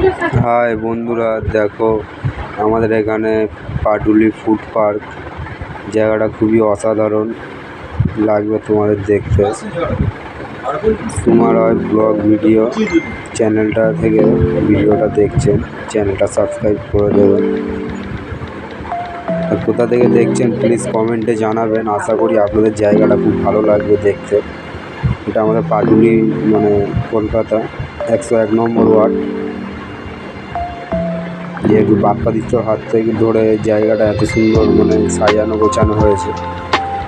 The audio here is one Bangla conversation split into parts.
হাই বন্ধুরা, দেখো আমাদের এখানে পাটুলি ফুড পার্ক। জায়গাটা খুবই অসাধারণ লাগবে তোমাদের দেখতে। সুমার হয় ব্লগ ভিডিও চ্যানেলটা থেকে ভিডিওটা দেখছেন, চ্যানেলটা সাবস্ক্রাইব করে দেবেন। কোথা থেকে দেখছেন প্লিজ কমেন্টে জানাবেন। আশা করি আপনাদের জায়গাটা খুব ভালো লাগবে দেখতে। এটা আমাদের পাটুলি কলকাতা 101 নম্বর ওয়ার্ড। যেহেতু বাপ্পাদিত্যর হাত থেকে ধরে জায়গাটা এত সুন্দর সাজানো গোছানো হয়েছে,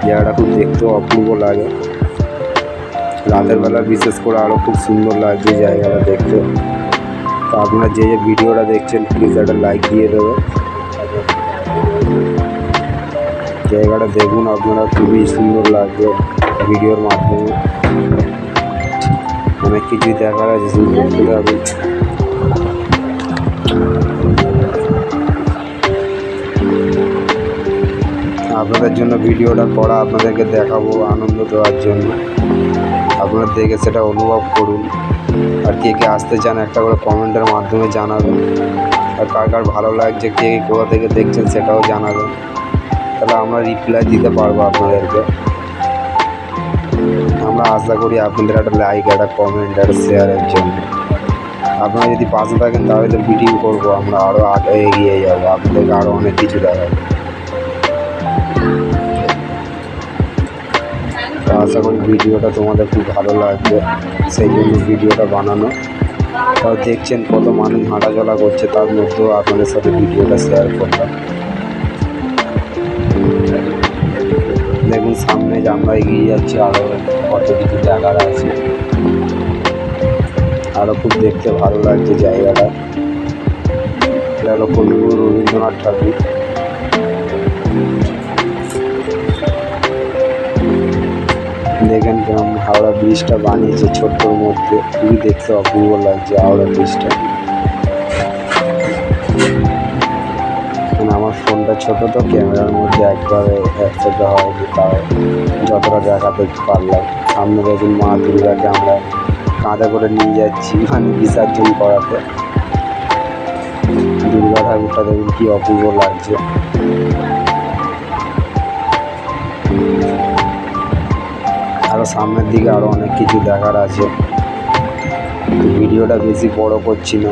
জায়গাটা খুব দেখতেও অপূর্ব লাগে। রাতের বেলা বিশেষ করে আরও খুব সুন্দর লাগছে জায়গাটা দেখতে। তো আপনারা যে ভিডিওটা দেখছেন প্লিজ একটা লাইক দিয়ে দেবেন। জায়গাটা দেখুন, আপনারা খুবই সুন্দর লাগবে ভিডিওর মাধ্যমে। অনেক কিছুই দেখার আছে, শুধু দেখতে যাবেন। আপনাদের জন্য ভিডিওটা করা, আপনাদেরকে দেখাবো আনন্দ দেওয়ার জন্য। আপনারা দেখে সেটা অনুভব করুন। আর কে কে আসতে চান একটা করে কমেন্টের মাধ্যমে জানাবেন। আর কার কার ভালো লাগছে, কে কে কোথা থেকে দেখছেন সেটাও জানাবেন। তাহলে আমরা রিপ্লাই দিতে পারবো আপনাদেরকে। আমরা আশা করি আপনাদের একটা লাইক, একটা কমেন্ট, একটা শেয়ারের জন্য। আপনারা যদি পাশে থাকেন তাহলে তো ভিডিও করবো, আমরা আরও আগে এগিয়ে যাবো, আপনাদেরকে আরও অনেক কিছু দেখাবো। আশা করি ভিডিওটা তোমাদের খুব ভালো লাগবে, সেই জন্য ভিডিওটা বানানো। তাও দেখছেন কত মানুষ হাঁটাচলা করছে, তার মধ্যেও আপনাদের সাথে ভিডিওটা শেয়ার করলাম। দেখুন সামনে যে আমরা এগিয়ে যাচ্ছি, আরও কত কিছু দেখার আছে। আরও খুব দেখতে ভালো লাগছে জায়গাটা। এটা হলো কবিগুরু রবীন্দ্রনাথ ঠাকুর। দেখেন কেমন হাওড়া ব্রিজটা বানিয়েছে ছোট্টর মধ্যে, খুবই দেখতে অপূর্ব লাগছে হাওড়া ব্রিজটা। আমার ফোনটা ছোট, তো ক্যামেরার মধ্যে একবারে একসাথে হয়নি, তাও যতটা দেখাতে পারলাম। সামনে দেখুন মা দুর্গাকে আমরা কাঁধে করে নিয়ে যাচ্ছি বিসর্জন করাতে। দুর্গা ঠাকুরটা দেখুন কি অপূর্ব লাগছে। আরও সামনের দিকে আরও অনেক কিছু দেখার আছে। ভিডিওটা বেশি বড় করছি না,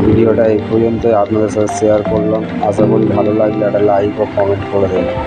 ভিডিওটা এই পর্যন্তই আপনাদের সাথে শেয়ার করলাম। আশা করি ভালো লাগলে একটা লাইক ও কমেন্ট করে দেবেন।